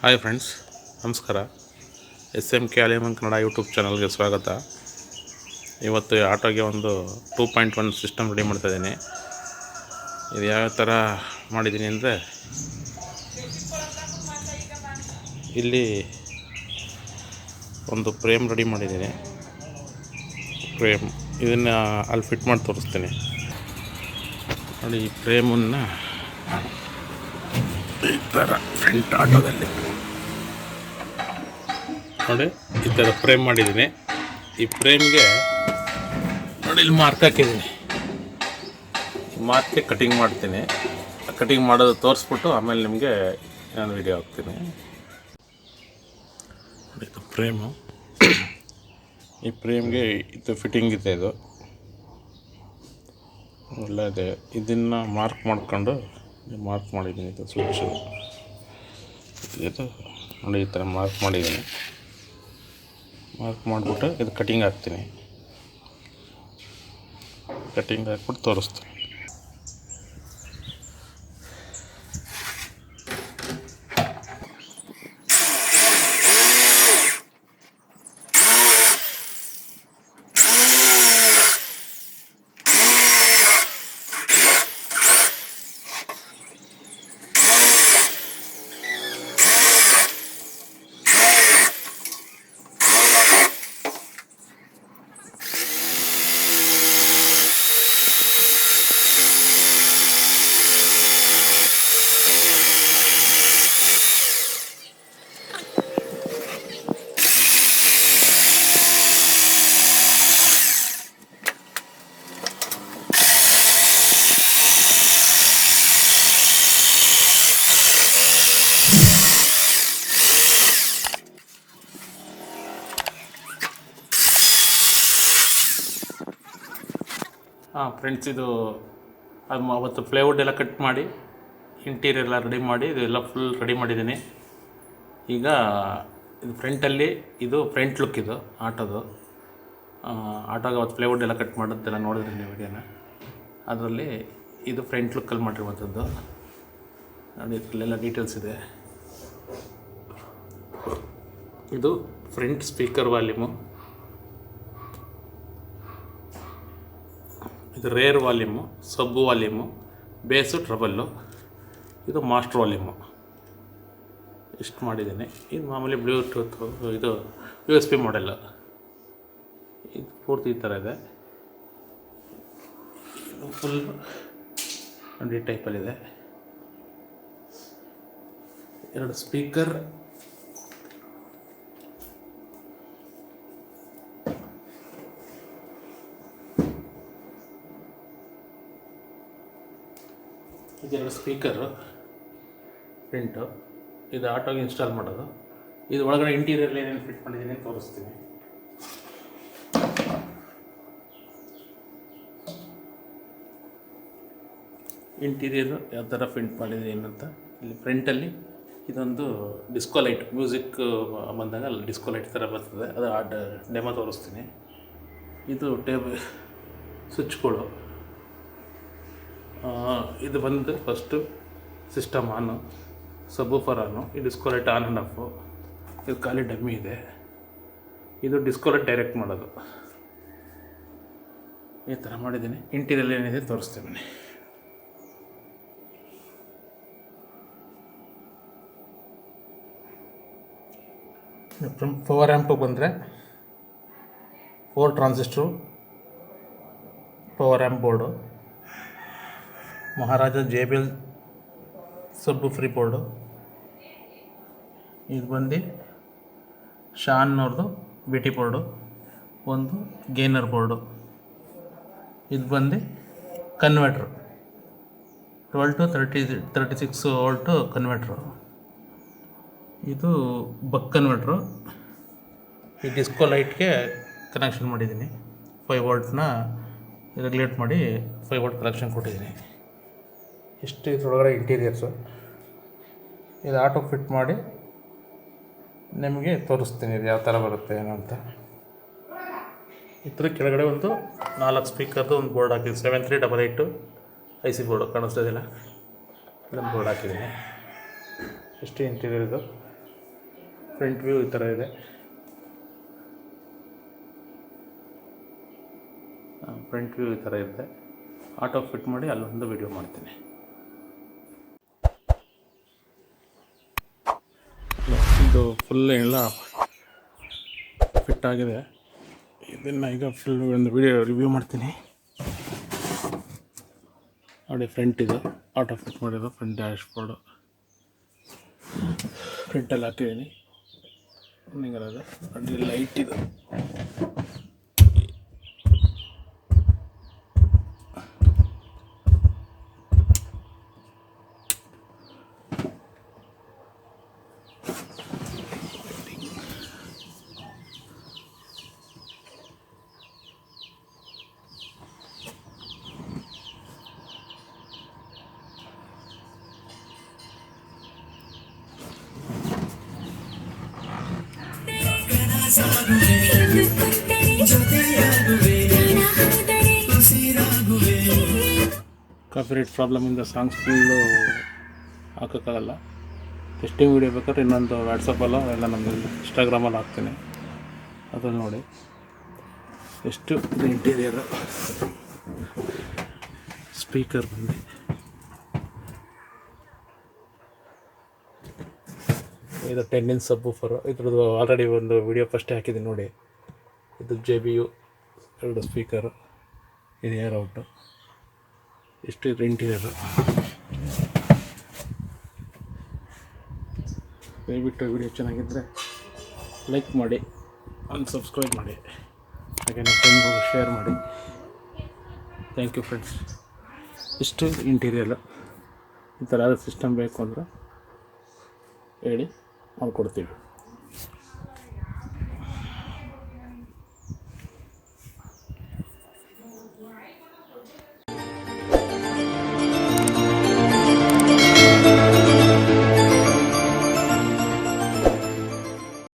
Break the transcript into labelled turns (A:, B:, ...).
A: Hi friends, ನಮಸ್ಕಾರ. smkallinonekannada YouTube ಚಾನಲ್ಗೆ ಸ್ವಾಗತ. ಇವತ್ತು ಆಟೋಗೆ ಒಂದು 2.1 ಸಿಸ್ಟಮ್ ರೆಡಿ ಮಾಡ್ತಾಯಿದ್ದೀನಿ. ಇದು ಯಾವ ಥರ ಮಾಡಿದ್ದೀನಿ ಅಂದರೆ, ಇಲ್ಲಿ ಒಂದು ಫ್ರೇಮ್ ರೆಡಿ ಮಾಡಿದ್ದೀನಿ. ಇದನ್ನು ಅಲ್ಲಿ ಫಿಟ್ ಮಾಡಿ ತೋರಿಸ್ತೀನಿ ನೋಡಿ. ಈ ಫ್ರೇಮನ್ನು ಈ ಥರ ಫ್ರಂಟ್ ಆಟೋದಲ್ಲಿ ನೋಡಿ ಈ ಥರ ಫ್ರೇಮ್ ಮಾಡಿದ್ದೀನಿ. ಈ ಫ್ರೇಮ್ಗೆ ನೋಡಿ ಇಲ್ಲಿ ಮಾರ್ಕ್ ಹಾಕಿದ್ದೀನಿ. ಮಾರ್ಕ್ಗೆ ಕಟಿಂಗ್ ಮಾಡ್ತೀನಿ. ಕಟಿಂಗ್ ಮಾಡೋದು ತೋರಿಸ್ಬಿಟ್ಟು ಆಮೇಲೆ ನಿಮಗೆ ನಾನು ವಿಡಿಯೋ ಹಾಕ್ತೀನಿ. ಇದು ಫ್ರೇಮು. ಈ ಫ್ರೇಮ್ಗೆ ಇದು ಫಿಟ್ಟಿಂಗ್ ಇದೆ. ಇದು ಎಲ್ಲ ಇದೆ. ಇದನ್ನು ಮಾರ್ಕ್ ಮಾಡ್ಕೊಂಡು ಮಾರ್ಕ್ ಮಾಡಿದ್ದೀನಿ. ಇದು ಸ್ವಿಚ್ಚು ಇದು ನೋಡಿ, ಈ ಥರ ಮಾರ್ಕ್ ಮಾಡಿದ್ದೀನಿ. ಮಾರ್ಕ್ ಮಾಡಿಬಿಟ್ಟು ಇದು ಕಟಿಂಗ್ ಹಾಕ್ತೀನಿ. ಕಟಿಂಗ್ ಹಾಕ್ಬಿಟ್ಟು ತೋರಿಸ್ತೀನಿ. ಫ್ರೆಂಡ್ಸ್, ಇದು ಅದು ಅವತ್ತು ಪ್ಲೇವುಡ್ ಎಲ್ಲ ಕಟ್ ಮಾಡಿ ಇಂಟೀರಿಯರ್ ಎಲ್ಲ ರೆಡಿ ಮಾಡಿ ಇದೆಲ್ಲ ಫುಲ್ ರೆಡಿ ಮಾಡಿದ್ದೀನಿ. ಈಗ ಇದು ಫ್ರಂಟಲ್ಲಿ ಇದು ಫ್ರಂಟ್ ಲುಕ್. ಇದು ಆಟೋಗೆ ಅವತ್ತು ಪ್ಲೇವುಡ್ ಎಲ್ಲ ಕಟ್ ಮಾಡೋದೆಲ್ಲ ನೋಡಿದ್ರಿ ನೀವು ವಿಡಿಯೋನ. ಅದರಲ್ಲಿ ಇದು ಫ್ರಂಟ್ ಲುಕ್ಕಲ್ಲಿ ಮಾಡಿರುವಂಥದ್ದು ನೋಡಿ. ಇದರಲ್ಲೆಲ್ಲ ಡೀಟೇಲ್ಸ್ ಇದೆ. ಇದು ಫ್ರಂಟ್ ಸ್ಪೀಕರ್ ವಾಲ್ಯೂಮು, ಇದು ರೇರ್ ವಾಲ್ಯೂಮು, ಸಬ್ ವಾಲ್ಯೂಮು, ಬೇಸು, ಟ್ರಬಲ್ಲು, ಇದು ಮಾಸ್ಟರ್ ವಾಲ್ಯೂಮು. ಇಷ್ಟು ಮಾಡಿದ್ದೀನಿ. ಇದು ಮಾಮೂಲಿ ಬ್ಲೂಟೂತ್, ಇದು USB ಮಾಡೆಲ್ಲು. ಇದು ಪೂರ್ತಿ ಈ ಥರ ಇದೆ. ಇದು ಫುಲ್ ಈ ಟೈಪಲ್ಲಿದೆ. 2 ಸ್ಪೀಕರ್, ಇದೆರಡು ಸ್ಪೀಕರು ಪ್ರಿಂಟು. ಇದು ಆಟೋಗೆ ಇನ್ಸ್ಟಾಲ್ ಮಾಡೋದು. ಇದು ಒಳಗಡೆ ಇಂಟೀರಿಯರ್ ಏನೇನು ಫಿಟ್ ಮಾಡಿದ್ದೀನಿ ತೋರಿಸ್ತೀನಿ. ಇಂಟೀರಿಯರು ಯಾವ ಥರ ಫಿಟ್ ಮಾಡಿದ್ದೀನಿ ಏನಂತ. ಇಲ್ಲಿ ಫ್ರಂಟಲ್ಲಿ ಇದೊಂದು ಡಿಸ್ಕೋ ಲೈಟ್, ಮ್ಯೂಸಿಕ್ ಬಂದಾಗ ಅಲ್ಲಿ ಡಿಸ್ಕೋ ಲೈಟ್ ಥರ ಬರ್ತದೆ. ಅದು ಡೆಮೋ ತೋರಿಸ್ತೀನಿ. ಇದು ಸ್ವಿಚ್ಗಳು. ಇದು ಬಂದು ಫಸ್ಟು ಸಿಸ್ಟಮ್ ಆನು, ಸಬ್ವೂಫರ್ ಆನು, ಈ disco light on and off. ಇದು ಖಾಲಿ ಡಮ್ಮಿ ಇದೆ. ಇದು ಡಿಸ್ಕೋ ಲೈಟ್ ಡೈರೆಕ್ಟ್ ಮಾಡೋದು. ಈ ಥರ ಮಾಡಿದ್ದೀನಿ. ಇಂಟೀರಿಯರ್ ಏನಿದೆ ತೋರಿಸ್ತೀನಿ. ಪವರ್ ಆ್ಯಂಪಿಗೆ ಬಂದರೆ 4 ಟ್ರಾನ್ಸಿಸ್ಟ್ರು ಪವರ್ ಆ್ಯಂಪ್ ಬೋರ್ಡು, ಮಹಾರಾಜ JBL ಸಬ್ವೂಫರ್ ಬೋರ್ಡು. ಇದು ಬಂದು ಶಾನ್ನವ್ರದ್ದು BT ಬೋರ್ಡು, ಒಂದು ಗೇನರ್ ಬೋರ್ಡು. ಇದು ಬಂದು ಕನ್ವರ್ಟ್ರು, 12 to 36 ವೋಲ್ಟು ಕನ್ವರ್ಟ್ರು. ಇದು ಬಕ್ ಕನ್ವರ್ಟ್ರು. ಈ ಡಿಸ್ಕೋ ಲೈಟ್ಗೆ ಕನೆಕ್ಷನ್ ಮಾಡಿದ್ದೀನಿ. 5 ವೋಲ್ಟ್ನ ರೆಗ್ಯುಲೇಟ್ ಮಾಡಿ 5 ವೋಲ್ಟ್ ಕನೆಕ್ಷನ್ ಕೊಟ್ಟಿದ್ದೀನಿ. ಇಷ್ಟು ಇದರೊಳಗಡೆ ಇಂಟೀರಿಯರ್ಸು. ಇದು ಆಟೋ ಫಿಟ್ ಮಾಡಿ ನಿಮಗೆ ತೋರಿಸ್ತೀನಿ ಇದು ಯಾವ ಥರ ಬರುತ್ತೆ ಏನು ಅಂತ. ಇದ್ರ ಕೆಳಗಡೆ ಒಂದು 4 ಸ್ಪೀಕರ್ದು ಒಂದು ಬೋರ್ಡ್ ಹಾಕಿದ್ದೀನಿ. 7388 IC ಬೋರ್ಡು ಕಾಣಿಸ್ತಾ ಇದೆಯಲ್ಲ, ಇದೊಂದು ಬೋರ್ಡ್ ಹಾಕಿದ್ದೀನಿ. ಇಷ್ಟು ಇಂಟೀರಿಯರ್ ಇದು. ಫ್ರಂಟ್ ವ್ಯೂ ಈ ಥರ ಇದೆ. ಫ್ರಂಟ್ ವ್ಯೂ ಈ ಥರ ಇದೆ. ಆಟೋ ಫಿಟ್ ಮಾಡಿ ಅಲ್ಲೊಂದು ವಿಡಿಯೋ ಮಾಡ್ತೀನಿ. ಇದು ಫುಲ್ ಎಲ್ಲ ಫಿಟ್ ಆಗಿದೆ. ಇದನ್ನು ಈಗ ಫುಲ್ ಒಂದು ವಿಡಿಯೋ ರಿವ್ಯೂ ಮಾಡ್ತೀನಿ ನೋಡಿ. ಫ್ರಂಟ್ ಇದು ಆಟೋ ಫಿಟ್ ಮಾಡಿದ್ದು ಫ್ರಂಟ್ ಡ್ಯಾಶ್ ಬೋರ್ಡು ಫ್ರಂಟಲ್ಲಿ ಹಾಕಿದ್ದೀನಿ. ನಿಂಗಲ್ಲ ಅಡ್ಡಿ ಲೈಟ್ ಇದು. ಕಾಪಿರೈಟ್ ಪ್ರಾಬ್ಲಮಿಂದ ಸಾಂಗ್ಸ್ ಫುಲ್ಲು ಹಾಕೋಕ್ಕಾಗಲ್ಲ. ಟೆಸ್ಟಿಂಗ್ ವೀಡಿಯೋ ಬೇಕಾದ್ರೆ ಇನ್ನೊಂದು ವಾಟ್ಸಪ್ಪಲ್ಲೋ ಎಲ್ಲ ನಮ್ಮದು ಇನ್ಸ್ಟಾಗ್ರಾಮಲ್ಲಿ ಹಾಕ್ತೀನಿ, ಅದ್ರಲ್ಲಿ ನೋಡಿ. ಎಷ್ಟು ಇದು ಇಂಟೀರಿಯರು. ಸ್ಪೀಕರ್ ಬಂದು ಇದು 10-inch ಸಬ್ವೂಫರು. ಇದ್ರದ್ದು ಆಲ್ರೆಡಿ ಒಂದು ವಿಡಿಯೋ ಫಸ್ಟೇ ಹಾಕಿದ್ದೀನಿ ನೋಡಿ. ಇದು JBU 2 ಸ್ಪೀಕರು, ಇದು ಏರ್ ಔಟು. ಎಷ್ಟು ಇದು ಇಂಟೀರಿಯರು. ದಯವಿಟ್ಟು ವಿಡಿಯೋ ಚೆನ್ನಾಗಿದ್ದರೆ ಲೈಕ್ ಮಾಡಿ, ಸಬ್ಸ್ಕ್ರೈಬ್ ಮಾಡಿ, ಹಾಗೆ ನಮ್ಮ ಫ್ರೆಂಡ್ಗೂ ಶೇರ್ ಮಾಡಿ. Thank you friends. ಇಷ್ಟು ಇಂಟೀರಿಯರು. ಈ ಥರ ಸಿಸ್ಟಮ್ ಬೇಕು ಅಂದರೆ ಹೇಳಿ ಮಾಡಿಕೊಡ್ತೀವಿ.